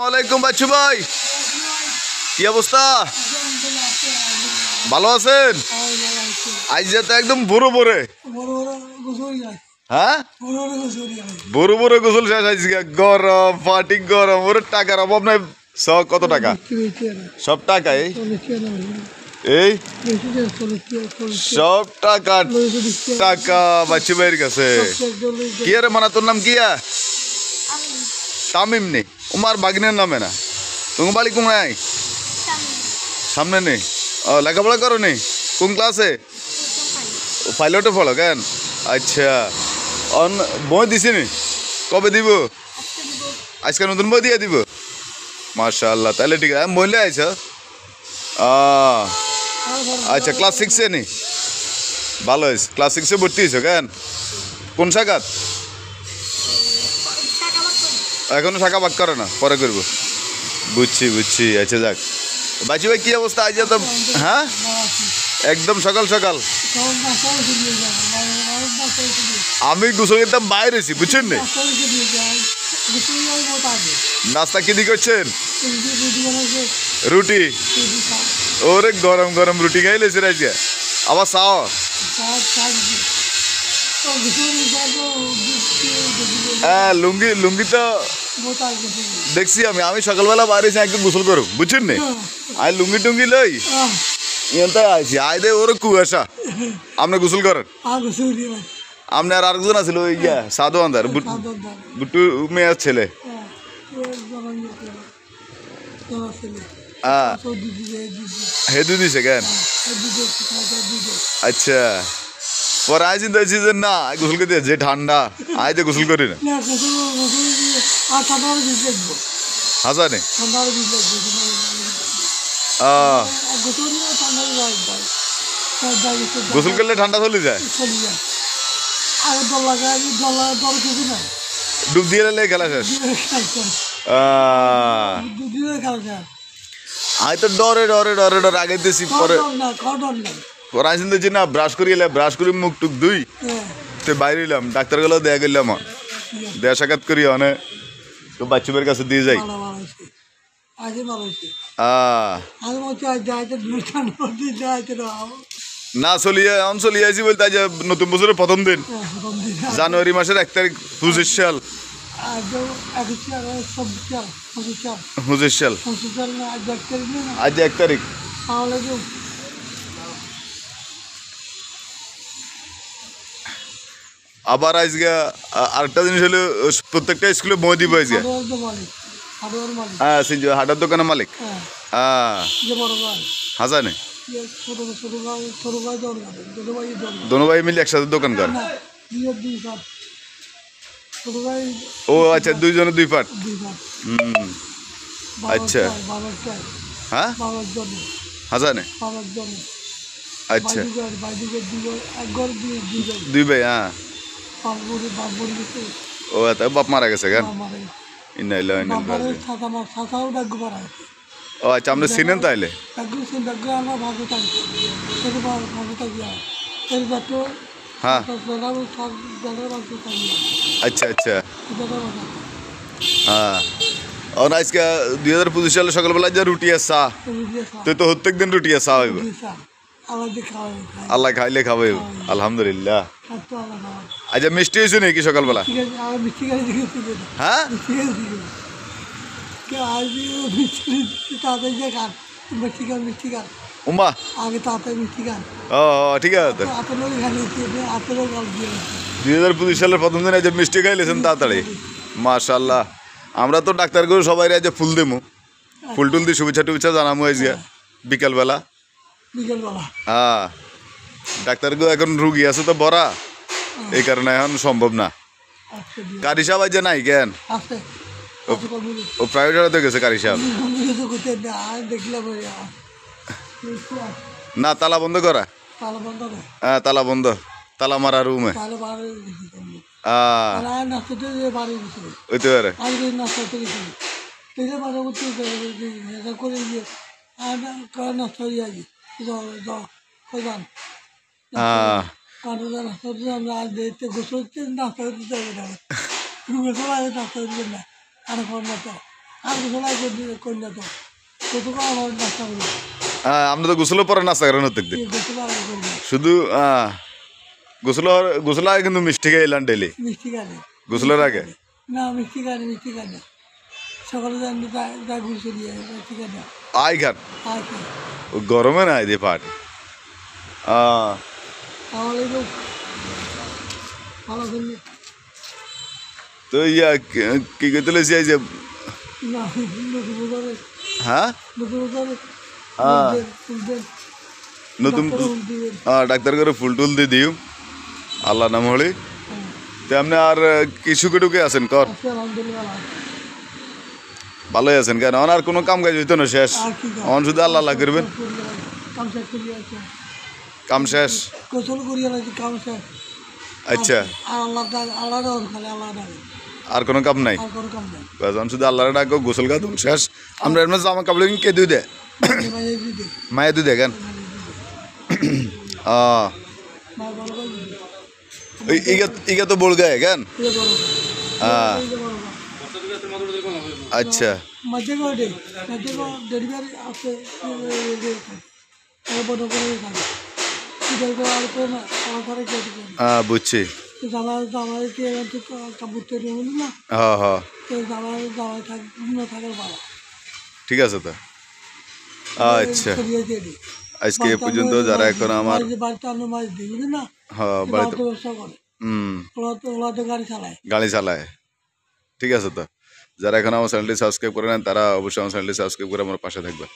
ওয়ালাইকুম বাচ্চু ভাই, কি অবস্থা? ভালো আছেন? আজ তো একদম বড় বড়, হ্যাঁ বড় বড় গোসল শেষ আজকে। গরম ফাটিক গরম, ওর টাকার অভাব নাই। কত টাকা? সব টাকা এই সব টাকা টাকা বাচ্চু ভাইয়ের কাছে। কি আরে মানা, তোর নাম কি? তামিম নেই, উমার বাগিনের নামে না। তোমার বাড়ি কোনায়? সামনে নেই। ও লেখাপড়া করো নি? কোন ক্লাসে? পাইলটে পড়ো কেন? আচ্ছা, বই দিছি নি? কবে দিব? আজকে নতুন বই দিয়ে দিব। মাশাআল্লাহ, তাহলে ঠিক আছে। বললে আইছ? আচ্ছা, ক্লাস 6-এ নি? ভালো হয়েছে, ক্লাস 6-এ ভর্তি হয়েছো কেন? কোন শাখাত? এখনো শাখা বাক করে না, পরে করবো। বুঝছি বুঝছি। আচ্ছা যাক, বাচ্চু ভাই কি অবস্থা আজ? তো হ্যাঁ, একদম সকাল সকাল আমি গোসল করতাম বাইরেছি, বুঝছেন না? নাস্তা কি দিয়ে করছেন? রুটি। ওরে গরম গরম রুটি খাইলেছে আজকে, আবার চাও? হ্যাঁ, লুঙ্গি লুঙ্গি তো দেখছি আমি। আমি সকালবেলা বাইরে একদম গোসল করো, বুঝছেন না? আই লুঙ্গি টুঙ্গি লই এনতাই আইছি। আই দে ওর কুয়াশা, আপনি গোসল করেন? আপনি আর আরেকজন আছিল ওই সাধু আন্দার, বুট্টু মেয়ের ছেলে। হেদু দিছে কেন? আচ্ছা, পরে আই চিন্তা হয়েছি যে না গোসল করতে যে ঠান্ডা, আই যে গোসল করি না। হাসানে গোসল করলে ঠান্ডা চলে যায়। ডুব দিয়ে খেলা শেষ। আমি তো ডরে ডরে ডরে ডরে আগে দিয়েছি। পরে পরে আমি চিন্তা না ব্রাশ করি এলাম, ব্রাশ করি মুখ টুক ধুই তো বাইরে এলাম। ডাক্তার গেলেও দেয়া গেলাম, দেয়া সাক্ষাৎ করি অনেক তো বাচ্চুবের কাছে দিয়ে যাই। না চলিয়ে এখন চলিয়ে আইছি বলতে আজ নতুন বছরের প্রথম দিন, জানুয়ারি মাসের 1 তারিখ 25 সাল। 25 সাল আজ 1 তারিখ। আবার আজকে আরেকটা জিনিস হলো, প্রত্যেকটা স্কুলে বই দিব আজকে। হ্যাঁ, হাটার দোকানের মালিক। হ্যাঁ, হাজানে দোনো ভাই মিলে একসাথে দোকান কর। ও আচ্ছা, দুইজনে 2 পার্ট। আচ্ছা, হ্যাঁ হাজানে। আচ্ছা, 2 ভাই। হ্যাঁ, ও বাপ মারা গেছে কেন? ও আচ্ছা, আপনি চিনেন তাইলে? হ্যাঁ, আচ্ছা আচ্ছা। হ্যাঁ, আজকে 2025 সালে সকালবেলা যে রুটি আর চা, তুই তো প্রত্যেক দিন রুটি আর চা হইব। আল্লাহ খাইলে খাবে, আলহামদুলিল্লাহ। আচ্ছা, মিষ্টি হয়েছে নাকি সকালবেলা? হ্যাঁ, উমা ও ঠিক আছে। 2025 সালের প্রথম দিন আজ মিষ্টি খাইলেছেন তাড়াতাড়ি, মাশাআল্লাহ। আমরা তো ডাক্তার করে সবাই আজ ফুল দেবো, ফুল টুল দিয়ে শুভেচ্ছা টুভেচ্ছা জানাবো আজকে বিকালবেলা। হ্যাঁ, ডাক্তার গো এখন রুগী আছে তো বড়া, এই কারণে এখন সম্ভব না। কারি সাহেব আজ নাই কেন? ও প্রাইভেট হারাতে গেছে কারি সাহেব। না, তালা বন্ধ করা। হ্যাঁ, তালা বন্ধ, তালা মারা রুমে। হইতে পারে। আর গোসল আগে করি না তো কত আমার নাস্তা করি আমরা তো গোসলও পরে নাস্তা করেন হতে গোসল আগে করি না শুধু গোসল আগে কিন্তু মিষ্টি খাইলাম ডেলি মিষ্টি খানে গোসলের আগে না মিষ্টি খানে সকালে জানি যা ঘুরছে দিয়ে মিষ্টি খানে আই খান আর কি ও গরমে নাই দিয়ে পাট আমার এই ভালো করলে তো ইয়া কি করতে লেছি এই যে না নতুন করে হ্যাঁ নতুন করে ফুলবেন নতুন দিবেন ডাক্তার করে ফুল টুল দিয়ে দিও আল্লাহ নাম হলি তো আপনি আর কিছু কেটুকে আছেন কর আলহামদুলিল্লাহ ভালোই আছেন কেন আর কোনো কাম কাজ হইতো না শেষ আর কি অন শুধু আল্লাহ আল্লাহ করবেন কাম শেষ করি আছে কাম শেষ গোসল করি আছে কাম শেষ আচ্ছা আর আল্লাহ ডাক খালি আল্লাহ ডাক আর কোনো কাম নাই আর কোনো কাম নাই অন শুধু আল্লাহর ডাকো গোসল গা শেষ আমরা এর মধ্যে জামা কাপড় কে দুই দে মাঝে দিদি মায়ে দুই দেখেন ইগা তো বল গায়ে কেন আচ্ছা মধ্যে ডেলিভারি আছে বড় করে থাকে আর কোনো আমার বুঝছি জামাইকে কাপড় তৈরি হলো না হ্যাঁ হ্যাঁ তো জামাই থাকার পালা ঠিক আছে তো আচ্ছা আজকে এ পর্যন্ত যারা এখন আমার বাড়িতে অন্য মাছ দিই বুঝলি না হ্যাঁ বাড়িতে ব্যবসা করে ওরা তো গাড়ি চালায় গাড়ি চালায় ঠিক আছে তো যারা এখন আমার চ্যানেলটি সাবস্ক্রাইব করে নেন তারা অবশ্যই আমার চ্যানেলটি সাবস্ক্রাইব করে আমার পাশে থাকবে